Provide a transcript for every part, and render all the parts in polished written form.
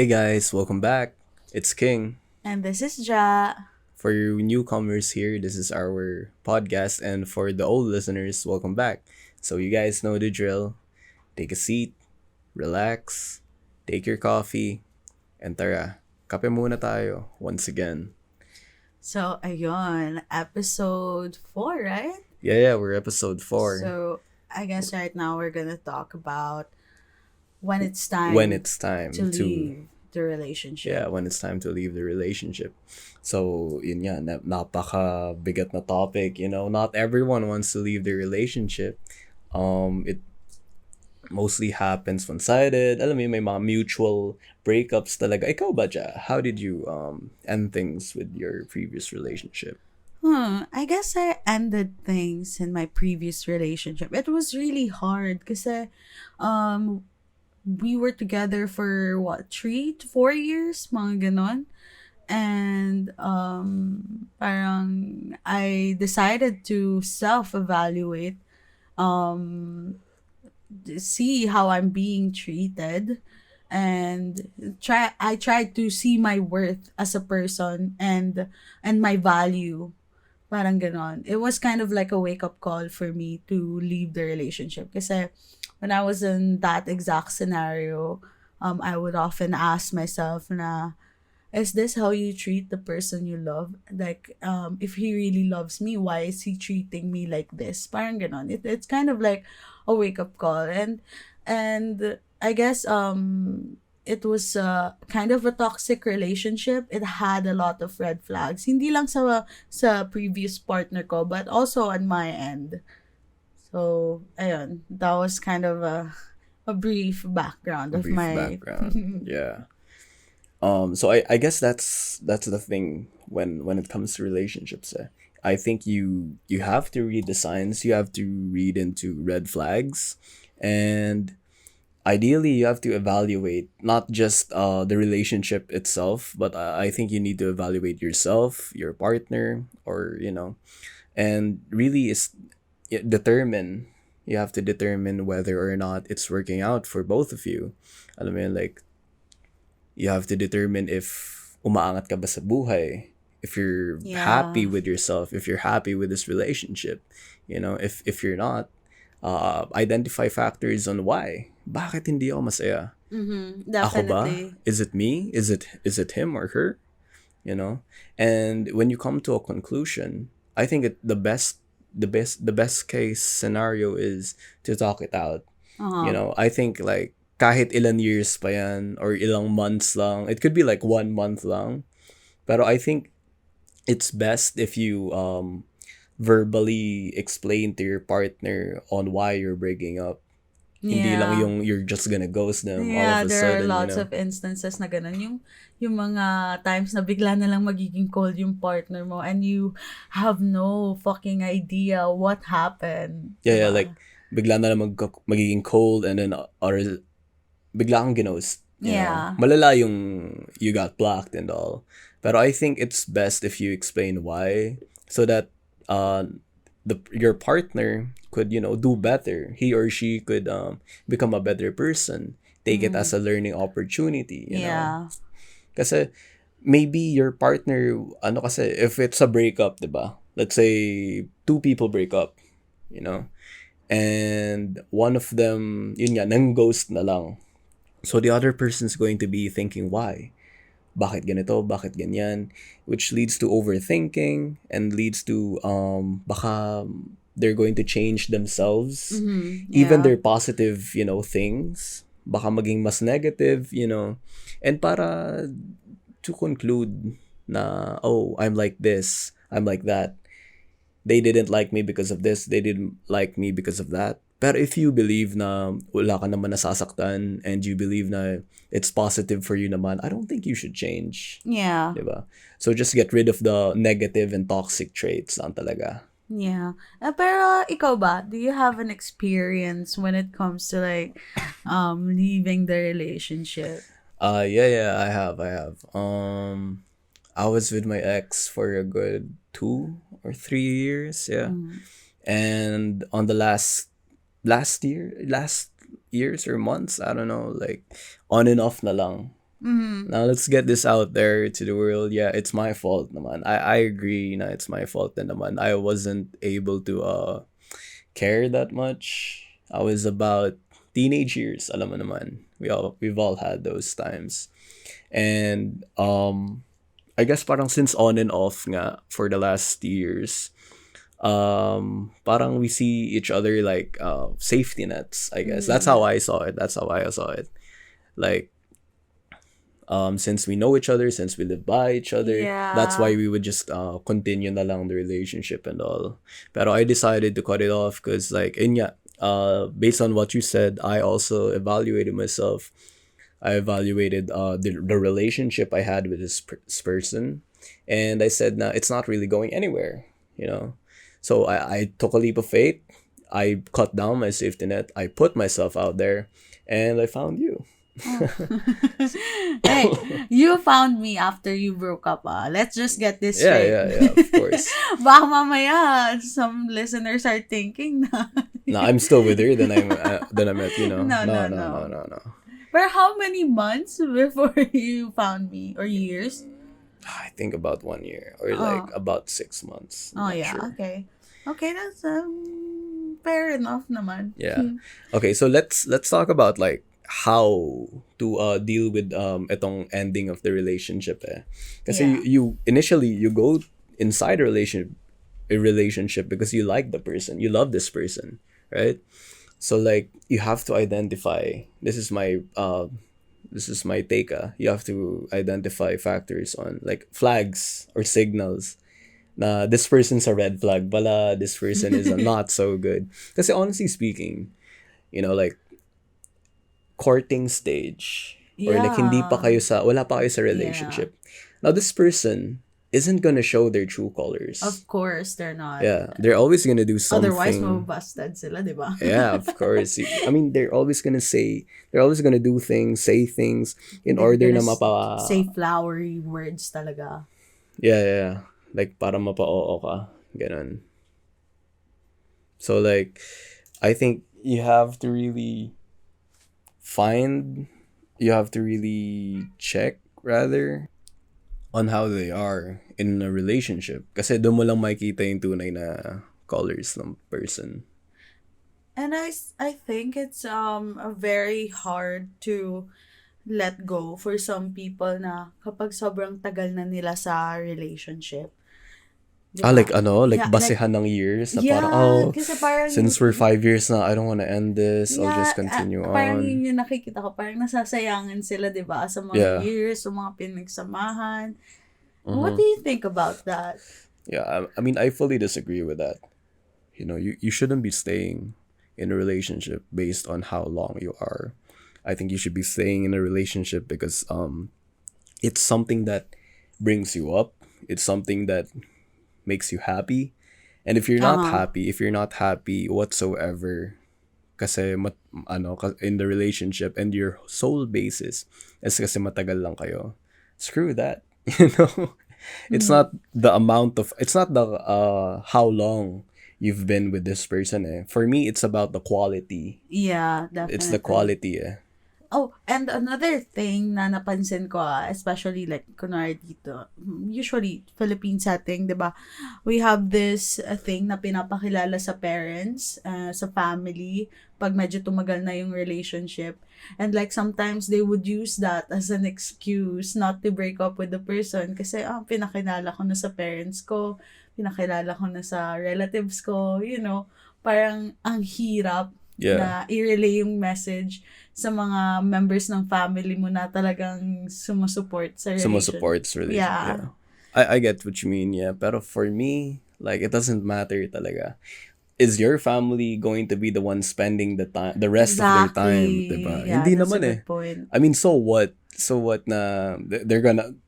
Hey guys, welcome back. It's King. And this is Ja. For you newcomers here, this is our podcast, and for the old listeners, welcome back. So you guys know the drill. Take a seat, relax, take your coffee, and tara, kape muna tayo once again. So, ayun, episode 4, right? Yeah, we're episode 4. So, I guess right now we're gonna talk about when it's When time it's time to to leave the relationship. yeah, when it's time to leave the relationship. So, yun nga, napaka bigat na topic, not everyone wants to leave the relationship. It mostly happens one-sided. Alam mo yun, may mga mutual breakups talaga. Ikaw ba, Ja? How did you end things with your previous relationship? I guess I ended things in my previous relationship. It was really hard kasi um, we were together for what, 3 to 4 years? Mga ganon. And parang I decided to self-evaluate, um, see how I'm being treated, and I tried to see my worth as a person and my value. Parang ganon. It was kind of like a wake-up call for me to leave the relationship. Kasi when I was in that exact scenario, I would often ask myself na, is this how you treat the person you love? Like, if he really loves me, why is he treating me like this? Parang ganon. It's kind of like a wake-up call. And I guess it was kind of a toxic relationship. It had a lot of red flags. Hindi lang sa previous partner ko, but also on my end. So, ayun. That was kind of a brief background A of brief my... background. Yeah. So I guess that's the thing when it comes to relationships. I think you have to read the signs. You have to read into red flags, and ideally you have to evaluate not just the relationship itself, but I think you need to evaluate yourself, your partner, or and really is determine. You have to determine whether or not it's working out for both of you. Alam mo yun, like you have to determine if umaangat ka ba sa buhay, if you're happy Yeah. with yourself, if you're happy with this relationship. If you're not, identify factors on why. Bakit hindi ako masaya? Mm-hmm. Ako ba? Definitely. Is it me? Is it him or her? And when you come to a conclusion, I think the best case scenario is to talk it out. Uh-huh. I think like kahit ilan years pa yan or ilang months lang. It could be like 1 month lang. Pero I think it's best if you verbally explain to your partner on why you're breaking up. Hindi lang Yeah. yung you're just gonna ghost them all Yeah, of a there are sudden, lots of instances na ganun. Yung mga times na bigla na lang magiging cold yung partner mo and you have no fucking idea what happened. Yeah, Diba? like bigla na lang magiging cold, and then or bigla kang ginost. Yeah. Malala yung you got blocked and all. But I think it's best if you explain why, so that your partner could do better. He or she could become a better person. Take it as a learning opportunity. Yeah. Kasi maybe your partner, kasi if it's a breakup, diba? Let's say two people break up, and one of them, yun nga, nang ghost na lang. So the other person's going to be thinking, why? Bakit ganito? Bakit ganyan? Which leads to overthinking and leads to baka they're going to change themselves. Even Yeah. their positive, things. Baka maging mas negative. And para to conclude na, oh, I'm like this, I'm like that. They didn't like me because of this, they didn't like me because of that. Pero if you believe na wala ka naman nasasaktan and you believe na it's positive for you naman, I don't think you should change. Yeah. Diba? So just get rid of the negative and toxic traits lang talaga. Yeah. Pero ikaw ba, do you have an experience when it comes to like leaving the relationship? Yeah, I have. I was with my ex for a good 2 or 3 years, yeah. And on the last years or months, I don't know, like on and off na lang. Now let's get this out there to the world. Yeah, it's my fault naman. I agree na it's my fault din naman. I wasn't able to care that much. I was about teenage years, alam mo naman. We've all had those times. And I guess parang since on and off nga for the last years, parang we see each other like safety nets, I guess. That's how I saw it. That's how I saw it. Like since we know each other, since we live by each other, that's why Yeah. we would just continue na lang the relationship and all. Pero I decided to cut it off because like based on what you said, I also evaluated myself. I evaluated the relationship I had with this person, and I said, "Nah, it's not really going anywhere." You know, so I took a leap of faith. I cut down my safety net. I put myself out there, and I found you. Hey, you found me after you broke up, ah. Let's just get this Yeah, straight. yeah, yeah. Of course. Baka mamaya, some listeners are thinking na. No, I'm still with her. Then I met you. No, No, no, no, no, no, no. no, no. For how many months before you found me? Or years? I think about 1 year or like Oh, about 6 months. I'm oh not yeah, sure. okay. Okay, that's fair enough naman. Yeah. Okay, so let's talk about like how to deal with itong ending of the relationship eh. Kasi Yeah. you initially you go inside a relationship because you like the person, you love this person, right? So like you have to identify, this is my take. You have to identify factors on like flags or signals na this person's a red flag pala, this person is a not so good. Kasi honestly speaking, like courting stage or like Yeah. wala pa kayo sa Yeah. relationship. Now this person isn't gonna show their true colors. Of course, they're not. Yeah, they're always gonna do Otherwise, something. mababastard sila, di ba? Yeah, of course. I mean, they're always gonna do things, say things in They're order gonna na say flowery words talaga. yeah, yeah, yeah. Like para mapa-oo ka, ganun. So like, I think you have to really check rather on how they are in a relationship. Kasi doon mo lang makikita yung tunay na colors ng person. And I think it's very hard to let go for some people na kapag sobrang tagal na nila sa relationship. Di ba? Like like Yeah, like, basehan ng years na parang, yeah, kasi parang, since we're 5 years na, I don't wanna end this, I'll yeah, just continue parang on. yun yung nakikita ko, parang nasasayangan sila, di ba, sa mga Yeah. years, sa mga pinagsamahan. What do you think about that? Yeah, I mean, I fully disagree with that. You shouldn't be staying in a relationship based on how long you are. I think you should be staying in a relationship because it's something that brings you up. It's something that makes you happy. And if you're not Uh-huh. happy whatsoever, kasi in the relationship and your sole basis is kasi matagal lang kayo, screw that. you know it's not the how long you've been with this person eh. For me, it's about the quality. Yeah, It's the definitely. quality eh. Oh, and another thing na napansin ko, especially like, kunwari dito, usually, Philippine setting, di ba? We have this thing na pinapakilala sa parents, sa family, pag medyo tumagal na yung relationship. And like, sometimes they would use that as an excuse not to break up with the person. Kasi, pinakilala ko na sa parents ko, pinakilala ko na sa relatives ko, parang ang hirap Yeah. na i-relay yung message sa mga members ng family mo na talagang sumusupport sa relation. Supports relationship. Yeah. I get what you mean, yeah. Pero for me, like, it doesn't matter talaga. Is your family going to be the one spending the rest of their time, diba? Yeah, Hindi that's naman a eh. good point. I mean, so what? So what na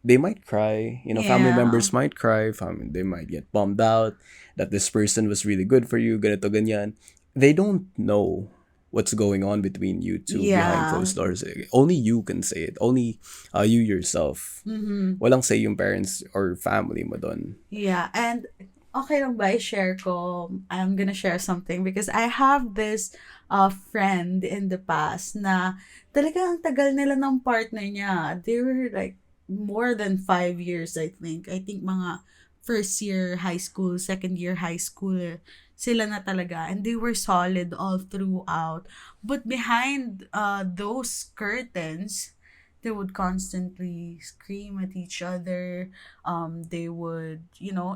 they might cry, family Yeah. members might cry, they might get bummed out that this person was really good for you, ganito ganyan. They don't know what's going on between you two behind Yeah. closed doors. Only you can say it. Only you yourself. Mm-hmm. Walang say yung parents or family mo doon. Yeah, and Okay lang ba i-share ko? I'm gonna share something because I have this friend in the past na talagang ang tagal nila ng partner niya. They were like more than 5 years, I think. I think mga first year high school, second year high school, sila na talaga. And they were solid all throughout. But behind those curtains, they would constantly scream at each other. They would,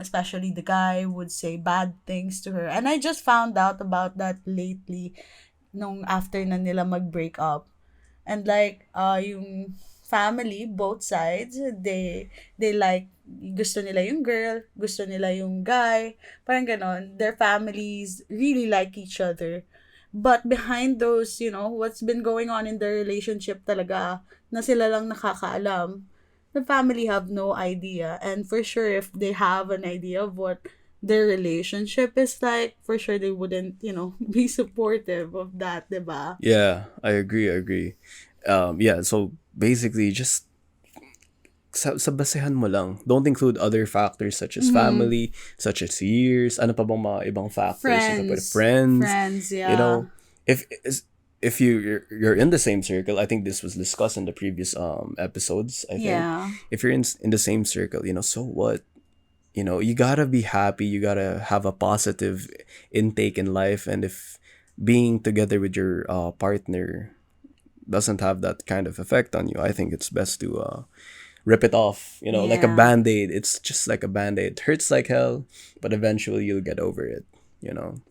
especially the guy would say bad things to her. And I just found out about that lately nung after na nila mag-break up. And like, yung family, both sides, they like, gusto nila yung girl, gusto nila yung guy, parang ganon. Their families really like each other. But behind those, what's been going on in their relationship talaga, na sila lang nakakaalam, the family have no idea. And for sure, if they have an idea of what their relationship is like, for sure they wouldn't, be supportive of that, diba? Yeah, I agree. I agree. Yeah. So basically, just sa basehan mo lang. Don't include other factors such as family, such as years. Ano pa bang mga ibang factors? Friends. Friends, You yeah. know, if if you're in the same circle, I think this was discussed in the previous episodes. I think Yeah. if you're in the same circle, so what? You gotta be happy. You gotta have a positive intake in life, and if being together with your partner doesn't have that kind of effect on you, I think it's best to rip it off. Like a Yeah. band-aid. It's just like a band-aid. It hurts like hell, but eventually you'll get over it. Yun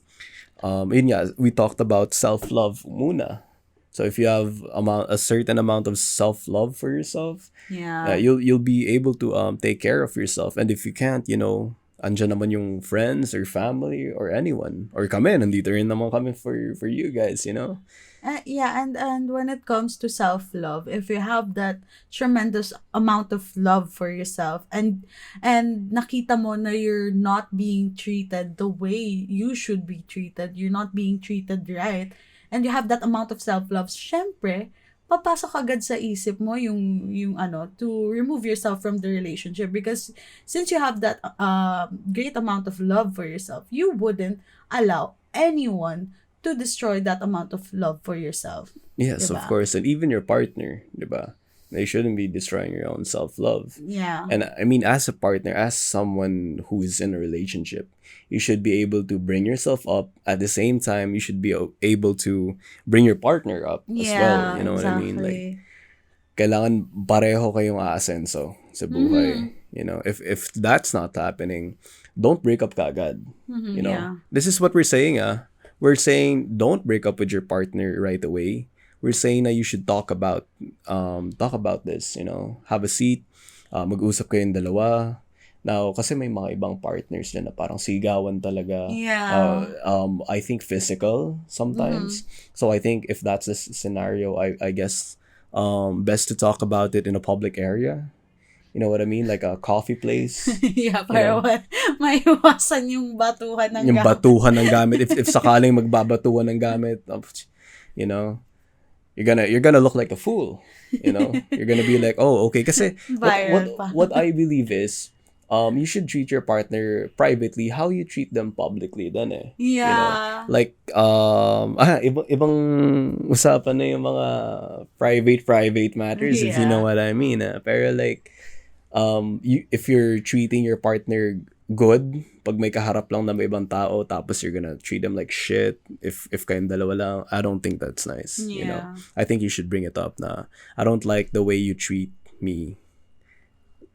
nga, we talked about self-love muna. So if you have a certain amount of self-love for yourself, Yeah. you'll be able to take care of yourself. And if you can't, andyan naman yung friends or family or anyone. Or kami, nandito rin naman kami for you guys. Yeah, and when it comes to self-love, if you have that tremendous amount of love for yourself, and nakita mo na you're not being treated the way you should be treated, you're not being treated right, and you have that amount of self-love, syempre, papasok agad sa isip mo yung to remove yourself from the relationship, because since you have that great amount of love for yourself, you wouldn't allow anyone to destroy that amount of love for yourself. Yes, of Diba? course. And even your partner, diba? They shouldn't be destroying your own self-love. Yeah. And I mean, as a partner, as someone who is in a relationship, you should be able to bring yourself up. At the same time, you should be able to bring your partner up as well. Yeah, You know what I mean? Like, exactly. kailangan pareho kayong aasenso sa buhay. If that's not happening, don't break up kaagad. Yeah. This is what we're saying, We're saying don't break up with your partner right away. We're saying that you should talk about this, have a seat, mag-usap kayong dalawa. Now, kasi may mga ibang partners din na parang sigawan talaga. Yeah. I think physical sometimes. So I think if that's the scenario, I guess best to talk about it in a public area. You know what I mean? Like a coffee place. Yeah, para maiwasan yung batuhan ng Yung gamit. batuhan ng gamit. If sakaling magbabatuhan ng gamit, you know, you're gonna look like a fool. You're gonna be like, oh, okay. Kasi Viral pa. what I believe is, you should treat your partner privately how you treat them publicly. Then Yeah. like ibang usapan na yung mga private matters, if you know what I mean. Pero like, if you're treating your partner good, pag may kaharap lang na may ibang tao, tapos you're gonna treat them like shit, if kayong dalawa lang, I don't think that's nice. Yeah. I think you should bring it up na, I don't like the way you treat me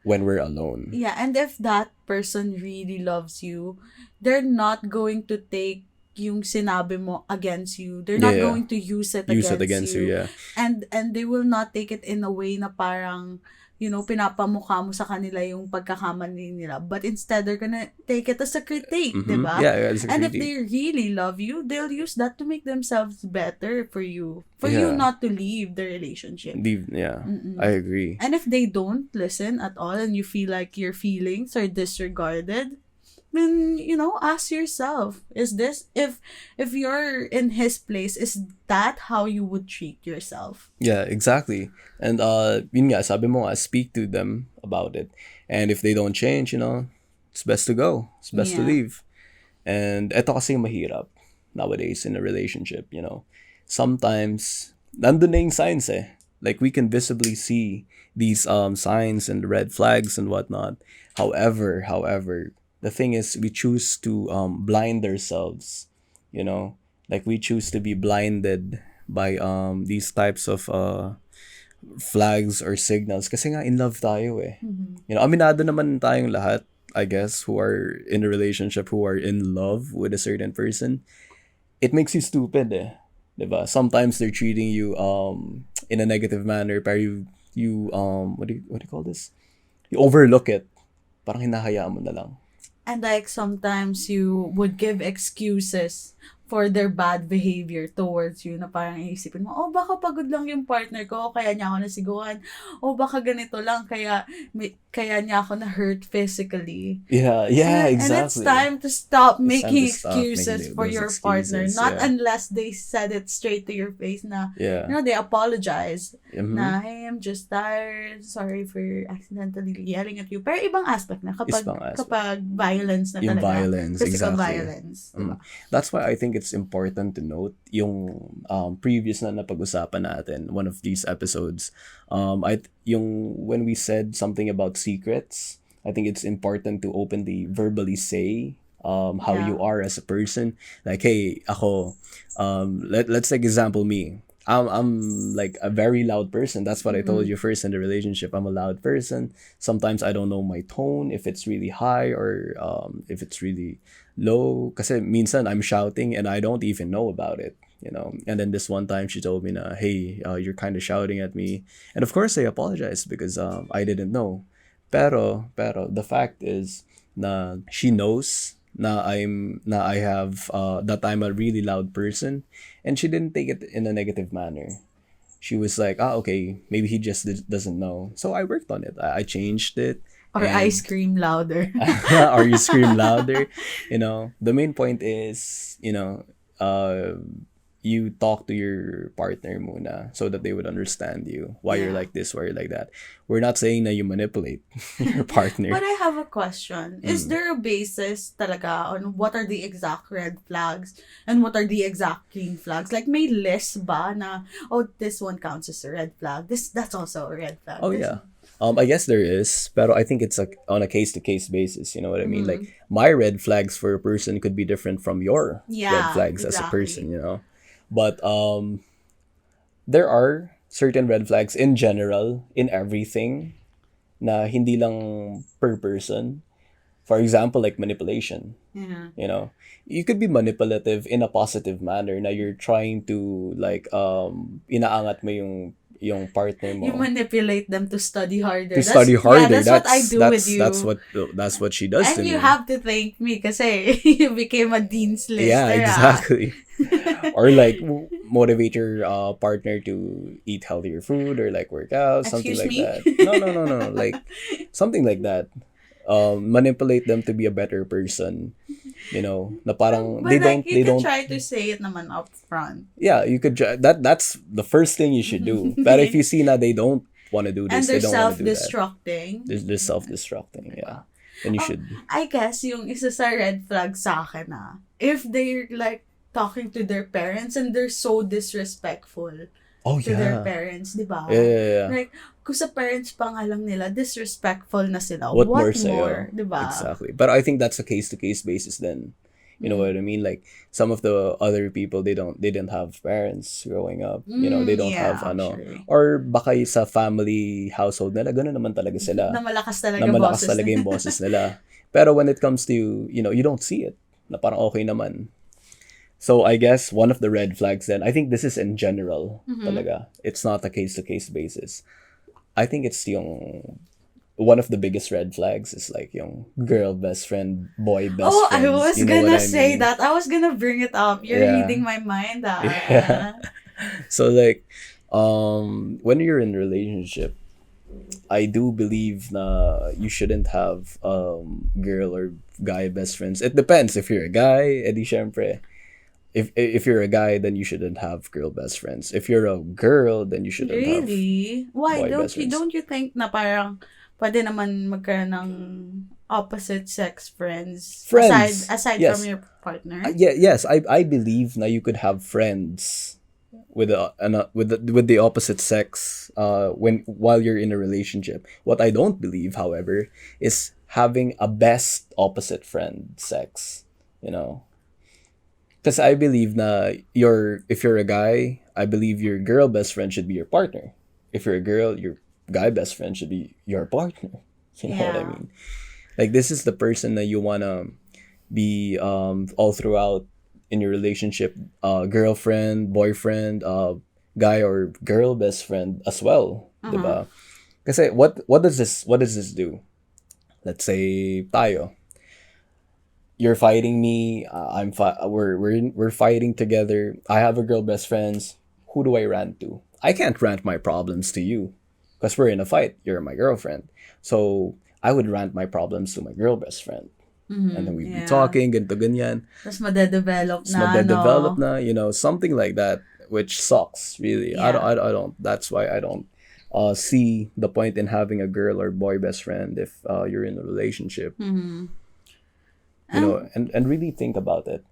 when we're alone. Yeah, and if that person really loves you, they're not going to take yung sinabi mo against you. They're not Yeah. going to use it Against you, yeah. And they will not take it in a way na parang, pinapamukha mo sa kanila yung pagkakamali nila. But instead, they're gonna take it as a critique, diba? Yeah, it's a And if critique. they really love you, they'll use that to make themselves better for you. For you Yeah. not to leave the relationship. Yeah, I agree. And if they don't listen at all and you feel like your feelings are disregarded, then, ask yourself, is this, if you're in his place, is that how you would treat yourself? Yeah, exactly. And yun nga, sabi mo nga, speak to them about it. And if they don't change, it's best to go. It's best to Yeah. leave. And eto kasi yung mahirap nowadays in a relationship, Sometimes, nandun na yung signs eh. Like, we can visibly see these signs and red flags and whatnot. However, the thing is, we choose to blind ourselves, you know? Like, we choose to be blinded by these types of flags or signals kasi nga in love tayo eh. Aminado naman tayong lahat, I guess, who are in a relationship, who are in love with a certain person. It makes you stupid eh. Diba? Sometimes they're treating you in a negative manner, pero you what do you call this? You overlook it. Parang hinahayaan mo na lang. And like sometimes you would give excuses for their bad behavior towards you na parang iisipin mo, oh baka pagod lang yung partner ko, kaya niya ako nasiguan. Oh baka ganito lang, kaya niya ako na-hurt physically. Yeah, And exactly. it's time to stop It's time making to stop excuses making for those your partner. excuses, Not yeah. unless they said it straight to your face na, Yeah. they apologize. Mhm. Na, hey, I'm just tired. Sorry for accidentally yelling at you. Pero ibang aspect na Ibang aspect. kapag violence na Yung talaga. violence, Physical exactly. violence. Mm. That's why I think it's important to note yung previous na napag-usapan natin, one of these episodes. When we said something about secrets, I think it's important to openly verbally say how Yeah. you are as a person. Like, hey, ako, let's take example me. I'm like a very loud person. That's what I told you first in the relationship. I'm a loud person. Sometimes I don't know my tone, if it's really high or if it's really low. Kasi minsan I'm shouting and I don't even know about it, And then this one time she told me na, hey, you're kind of shouting at me. And of course I apologized because I didn't know. Pero the fact is na she knows na I have that I'm a really loud person, and she didn't take it in a negative manner. She was like, okay, maybe he just doesn't know. So I worked on it. I changed it. Or and- I scream louder. or you scream louder. The main point is, you talk to your partner muna so that they would understand you, why you're Yeah. like this, why you're like that. We're not saying that you manipulate your partner. But I have a question. Is there a basis talaga on what are the exact red flags and what are the exact green flags? Like may list ba na, oh, this one counts as a red flag. That's also a red flag. Oh yeah. I guess there is, pero I think it's like on a case-to-case basis, you know what I mean? Like my red flags for a person could be different from your red Yeah, flags as a exactly. person, But there are certain red flags in general in everything na hindi lang per person. For example, like manipulation, Yeah. You could be manipulative in a positive manner na you're trying to like inaangat mo yung partner mo. You manipulate them to study harder. To study harder. Yeah, that's what I do with you. That's what she does to And me. you have to thank me kasi you became a dean's lister. Yeah, exactly. Or like motivate your partner to eat healthier food or like work out, something Excuse like me? that. No. Like something like that. Manipulate them to be a better person. Na parang But they you can don't. try to say it naman up front. Yeah, you could that's the first thing you should do. But if you see na they don't want to do And this, they're they don't want to do that. self-destructing. They're self-destructing, yeah. Then you should. I guess yung isa sa red flag sa akin if they're like talking to their parents and they're so disrespectful Oh to their yeah. parents, di ba? Yeah. Like, kung sa parents pa nga lang nila, disrespectful na sila. What What more sa'yo? di ba? Exactly. But I think that's a case-to-case basis then. You know what I mean? Like some of the other people they didn't have parents growing up. They don't yeah, have actually. or baka sa family household nila ganun naman talaga sila. Na malakas Na talaga malakas boses talaga nila. yung boses nila. Pero when it comes to you don't see it. Na parang okay naman. So I guess one of the red flags then, I think this is in general talaga. It's not a case-to-case basis. I think it's yung one of the biggest red flags is like yung girl best friend, boy best Oh, friends. I was You know gonna what I say mean? that. I was gonna bring it up. You're Yeah. reading my mind. Yeah. So like when you're in a relationship, I do believe na you shouldn't have girl or guy best friends. It depends. If you're a guy, edi syempre. If you're a guy, then you shouldn't have girl best friends. If you're a girl, then you shouldn't have. Really? Why boy best friends. don't you think na parang pwede naman magkaroon ng opposite sex friends Friends. aside from Yes. your partner. Yeah, yes, I believe now you could have friends with the opposite sex when while you're in a relationship. What I don't believe, however, is having a best opposite friend sex, you know. Cuz I believe na if you're a guy, I believe your girl best friend should be your partner. If you're a girl, your guy best friend should be your partner. You know what I Yeah. mean? Like this is the person that you want to be all throughout in your relationship, girlfriend, boyfriend, guy or girl best friend as well, Uh-huh. diba? Kasi what does this do? Let's say tayo, you're fighting me, we're fighting together. I have a girl best friends. Who do I rant to? I can't rant my problems to you because we're in a fight. You're my girlfriend, so I would rant my problems to my girl best friend, and then we'd be Yeah. talking, ganito ganyan. Tapos madedevelop It's na, no? madedevelop na, something like that, which sucks, really. Yeah. I don't, that's why I don't see the point in having a girl or boy best friend if you're in a relationship. And really think about it.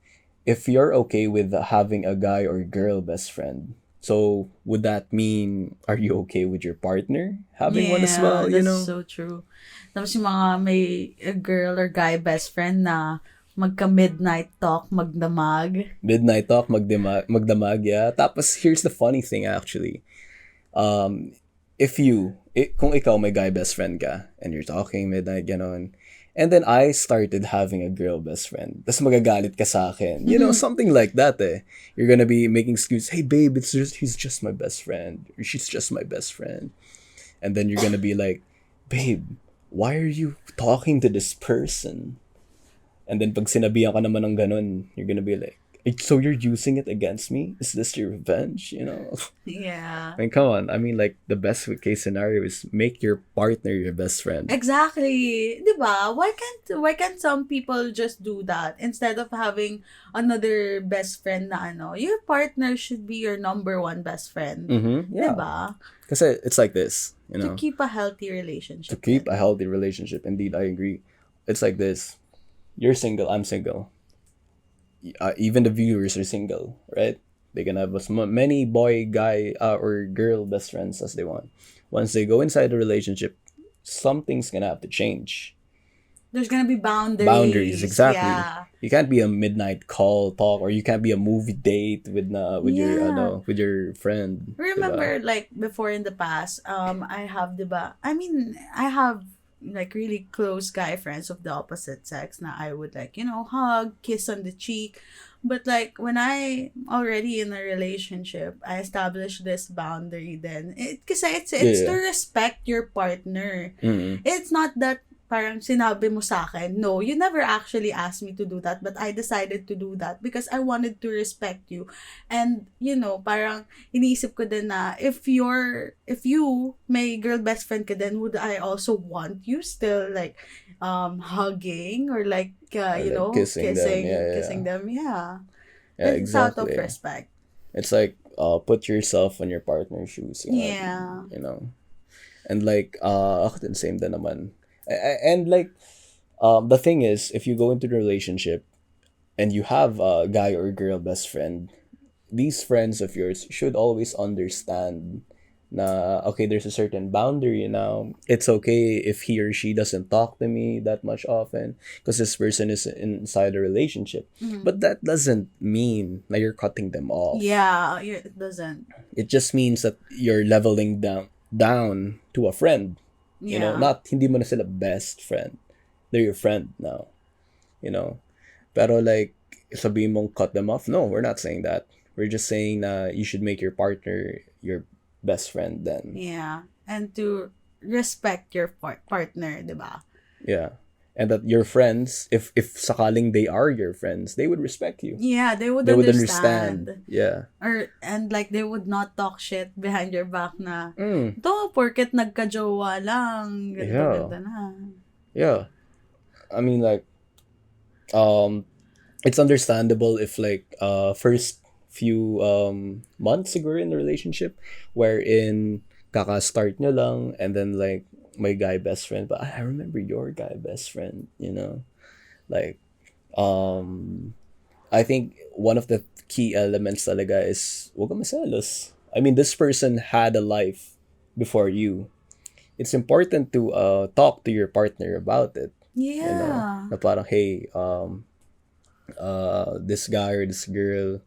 If you're okay with having a guy or girl best friend, so would that mean, are you okay with your partner having one as Yeah, well, that's so true. Tapos yung mga may girl or guy best friend na magka-midnight talk, magdamag. Midnight talk, magdamag, yeah. Tapos here's the funny thing actually. Kung ikaw may guy best friend ka and you're talking midnight ganon, and then I started having a girl best friend, tapos magagalit ka sa akin, something like that eh. You're gonna be making excuse, hey babe, he's just my best friend, or she's just my best friend, and then you're gonna be like, babe, why are you talking to this person? And then pag sinabihan ka naman ng ganun, you're gonna be like, so you're using it against me? Is this your revenge? Yeah. I mean, come on. I mean, like, the best case scenario is make your partner your best friend. Exactly. 'Di ba? Why can't some people just do that instead of having another best friend na your partner should be your number one best friend. Mm-hmm. 'Di Yeah. ba? Because it's like this, To keep a healthy To relationship. keep a healthy relationship, indeed, I agree. It's like this. You're single, I'm single. Even the viewers are single, right? They can have as many boy, guy, or girl best friends as they want. Once they go inside the relationship, something's gonna have to change. There's gonna be boundaries. Boundaries, exactly. Yeah. You can't be a midnight call talk, or you can't be a movie date with Yeah. with your friend. Remember, like, before in the past, I have, diba? I mean, I have, like, really close guy friends of the opposite sex na I would, like, hug, kiss on the cheek. But, like, when I already in a relationship, I established this boundary then. Kasi it's to Yeah. respect your partner. Mm-hmm. It's not that parang sinabi mo sa akin. No, you never actually asked me to do that, but I decided to do that because I wanted to respect you. And, parang iniisip ko din na if you may girl best friend ka then would I also want you still like hugging or like Like kissing them, yeah. kissing them, yeah. Yeah, It's out of exactly. respect. It's like put yourself on your partner's shoes. Yeah. And like ako din, same din naman. And like the thing is, if you go into the relationship and you have a guy or girl best friend, these friends of yours should always understand na okay, there's a certain boundary now. It's okay if he or she doesn't talk to me that much often because this person is inside a relationship. But that doesn't mean that you're cutting them off. Yeah, it doesn't. It just means that you're leveling down to a friend. Yeah. Not hindi mo na sila best friend. They're your friend now. Pero like sabihin mong cut them off. No, we're not saying that. We're just saying na you should make your partner your best friend then. Yeah. And to respect your partner, 'di ba? Yeah. And that your friends, if sakaling they are your friends, they would respect you. Yeah, they would They would understand. understand. Yeah. And like they would not talk shit behind your back na Mm. to porket nagka-jowa lang, ganito Yeah. ganda na. Yeah. I mean, like, it's understandable if like first few months siguro in the relationship wherein kaka-start nyo lang and then like my guy best friend, but I remember your guy best friend, like um I think one of the key elements talaga is wag kang maselos. I mean, this person had a life before you. It's important to talk to your partner about it, Yeah. na parang, hey, this guy or this girl,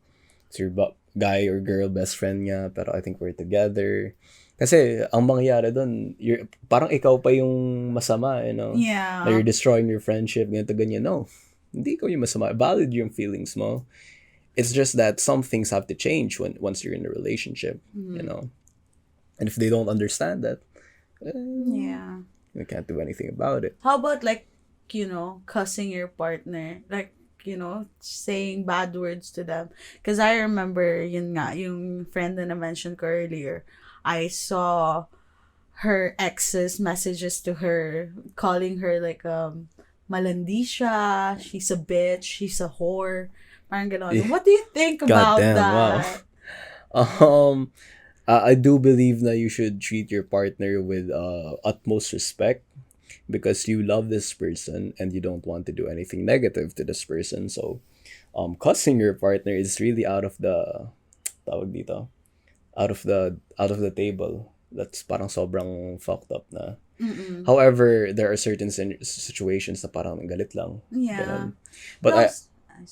it's your guy or girl best friend niya, pero I think we're together. Kasi ang mangyayari doon, parang ikaw pa yung masama, na Yeah. you're destroying your friendship, ganito, ganyan. No, hindi ikaw yung masama. Valid yung feelings mo. It's just that some things have to change once you're in a relationship, And if they don't understand that, Yeah. we can't do anything about it. How about like, cussing your partner? Like, saying bad words to them. Because I remember, yun nga, yung friend na mentioned ko earlier, I saw her ex's messages to her, calling her like, malandi siya, she's a bitch, she's a whore. Parang gano'n. What do you think God about damn, wow. that? I do believe that you should treat your partner with utmost respect because you love this person and you don't want to do anything negative to this person. So, cussing your partner is really out of the tawag dito, out of the table. That's parang sobrang fucked up na. Mm-mm. However, there are certain situations na parang galit lang. Yeah. Ganun. But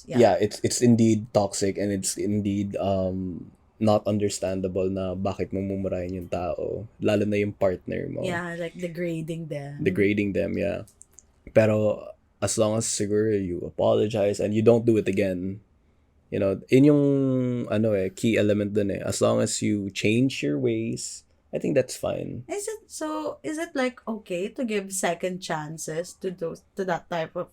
yeah, it's indeed toxic and it's indeed not understandable na bakit mo mumurahin yung tao, lalo na yung partner mo. Yeah, like degrading them. Degrading them, yeah. Pero as long as siguro you apologize and you don't do it again, in yung key element dun eh. As long as you change your ways, I think that's fine. Is it like okay to give second chances to that type of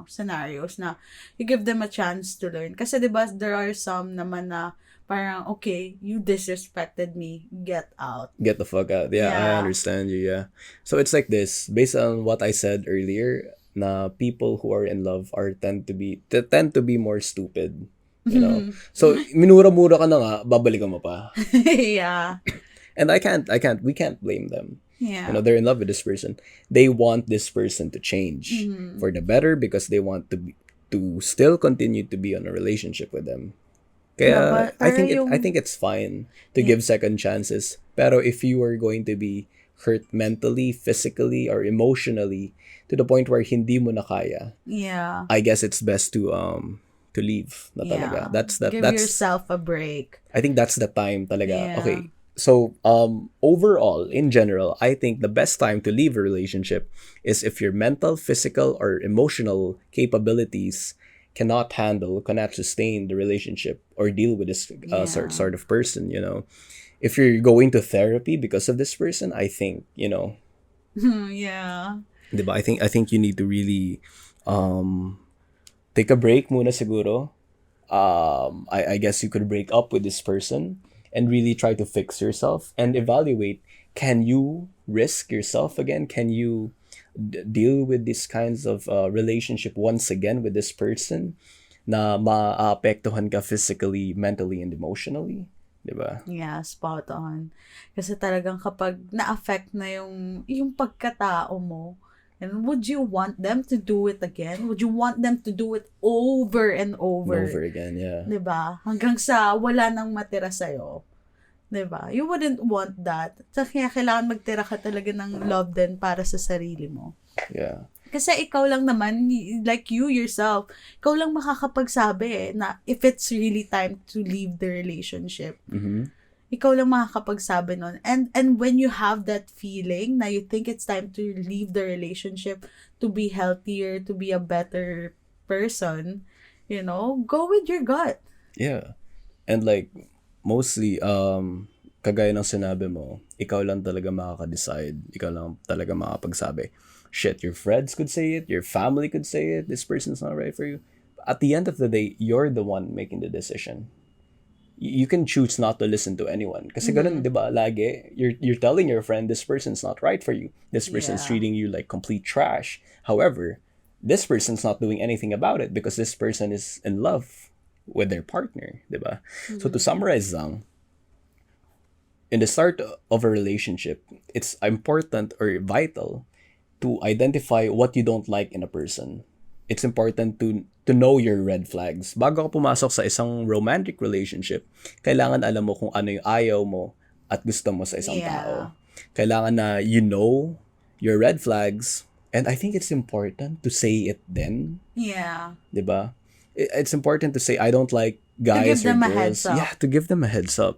scenarios na you give them a chance to learn? Kasi 'di ba there are some naman na parang okay, you disrespected me, get out. Get the fuck out. Yeah, I understand you, yeah. So it's like this, based on what I said earlier, na people who are in love tend to be more stupid, So minura-mura ka na nga, babalikan mo pa. Yeah. And we can't blame them. Yeah. They're in love with this person. They want this person to change for the better because they want to still continue to be on a relationship with them. Kaya I think it's fine to give second chances. Pero if you are going to be hurt mentally, physically, or emotionally to the point where hindi mo na kaya, yeah, I guess it's best to leave. Na talaga. That's give yourself a break. I think that's the time talaga. Yeah. Okay. So, overall, in general, I think the best time to leave a relationship is if your mental, physical, or emotional capabilities cannot sustain the relationship or deal with this sort of person, If you're going to therapy because of this person, I think, Yeah. Diba? I think you need to really take a break muna siguro. I guess you could break up with this person and really try to fix yourself and evaluate, can you risk yourself again? Can you deal with these kinds of relationship once again with this person na maapektuhan ka physically, mentally, and emotionally? Diba? Yeah, spot on. Kasi talagang kapag na-affect na yung pagkatao mo, and would you want them to do it again? Would you want them to do it over and over? Over again, yeah. Diba? Hanggang sa wala nang matira sa'yo. Diba? You wouldn't want that. Kaya kailangan magtira ka talaga ng love din para sa sarili mo. Yeah. Kasi ikaw lang naman, like you yourself, ikaw lang makakapagsabi na if it's really time to leave the relationship. Mm-hmm. Ikaw lang makakapagsabi nun. And when you have that feeling na you think it's time to leave the relationship to be healthier, to be a better person, go with your gut. Yeah. And like, mostly, kagaya ng sinabi mo, ikaw lang talaga makaka-decide. Ikaw lang talaga makapagsabi. Shit, your friends could say it, your family could say it, this person's not right for you. At the end of the day, you're the one making the decision. You can choose not to listen to anyone. Kasi ganun, di ba, lagi, you're telling your friend, this person's not right for you. This person's treating you like complete trash. However, this person's not doing anything about it because this person is in love with their partner, di ba? So to summarize lang, in the start of a relationship, it's important or vital to identify what you don't like in a person. It's important to know your red flags. Bago ka pumasok sa isang romantic relationship, kailangan alam mo kung ano yung ayaw mo at gusto mo sa isang Yeah. tao. Kailangan na you know your red flags, and I think it's important to say it then, Yeah. 'di ba? It's important to say I don't like To give guys or them a girls. heads up. Yeah, to give them a heads up.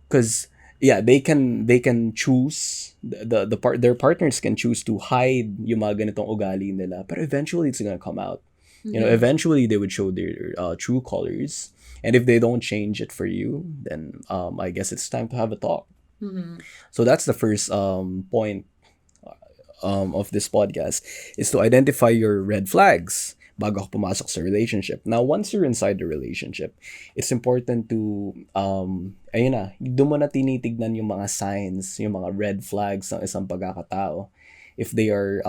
Because yeah, they can choose their partners can choose to hide yung mga ganitong ugali nila, but eventually it's gonna come out. Eventually they would show their true colors, and if they don't change it for you, then I guess it's time to have a talk. So that's the first point of this podcast, is to identify your red flags bago ka pumasok sa relationship. Now, once you're inside the relationship, it's important to, ayun na, doon mo na tinitignan yung mga signs, yung mga red flags ng isang pagkakatao. If they are,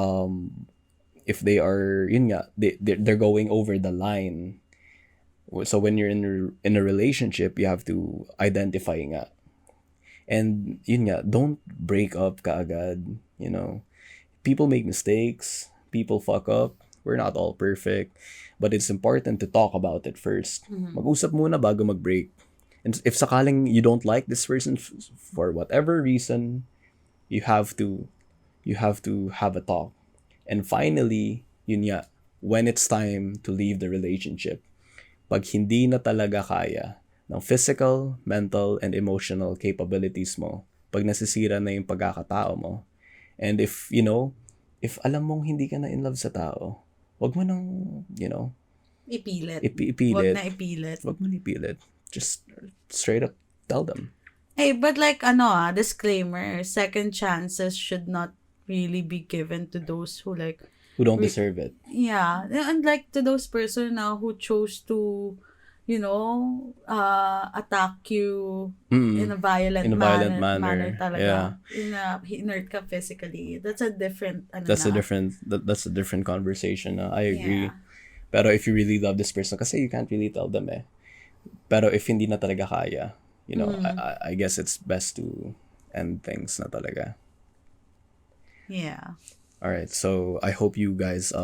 yun nga, they're going over the line. So when you're in a relationship, you have to identify nga. And yun nga, don't break up kaagad, People make mistakes, people fuck up. We're not all perfect, but it's important to talk about it first. Mag-usap muna bago mag-break. And if sakaling you don't like this person for whatever reason, you have to have a talk. And finally, yun nga, when it's time to leave the relationship, pag hindi na talaga kaya ng physical, mental, and emotional capabilities mo, pag nasisira na yung pagkakatao mo, and if alam mong hindi ka na in love sa tao, wag mo nang, Ipilit. ipilit. Wag na ipilit. Wag mo na ipilit. Just straight up tell them. Hey, but like, disclaimer, second chances should not really be given to those who like, Who don't deserve it. yeah, and like to those person now who chose to, attack you in a violent manner talaga. Yeah. Inert ka physically. That's a different, That's a different conversation. I agree. Yeah. Pero if you really love this person, kasi you can't really tell them eh. Pero if hindi na talaga kaya, I guess it's best to end things na talaga. Yeah. All right, so I hope you guys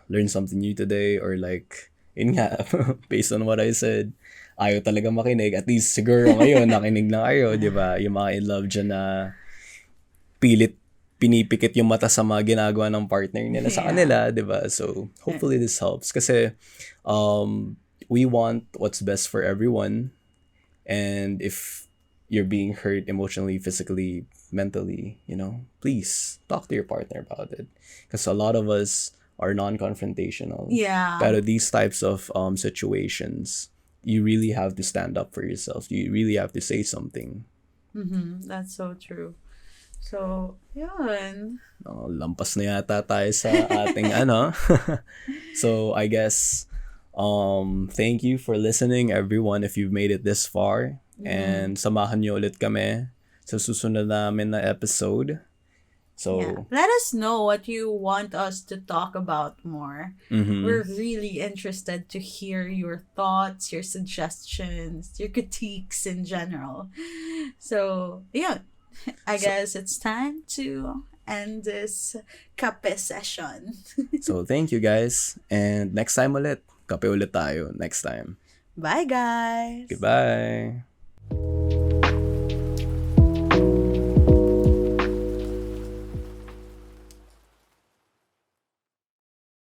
learned something new today, or like, yun nga, based on what I said, ayaw talaga makinig. At least siguro ngayon, nakinig na kayo, di ba? Yung mga in love dyan na pinipikit yung mata sa mga ginagawa ng partner nila sa kanila, di ba? So, hopefully this helps. Kasi, we want what's best for everyone. And if you're being hurt emotionally, physically, mentally, please talk to your partner about it. Because a lot of us are non-confrontational. Yeah. Pero these types of situations, you really have to stand up for yourself. You really have to say something. That's so true. So, yun. Lampas na yata tayo sa ating So, I guess, thank you for listening, everyone, if you've made it this far. And samahan nyo ulit kami sa susunod namin na episode. So, yeah. Let us know what you want us to talk about more. We're really interested to hear your thoughts, your suggestions, your critiques in general. So, yeah. I guess it's time to end this kape session. So, thank you guys. And next time ulit. Kape ulit tayo next time. Bye, guys. Goodbye.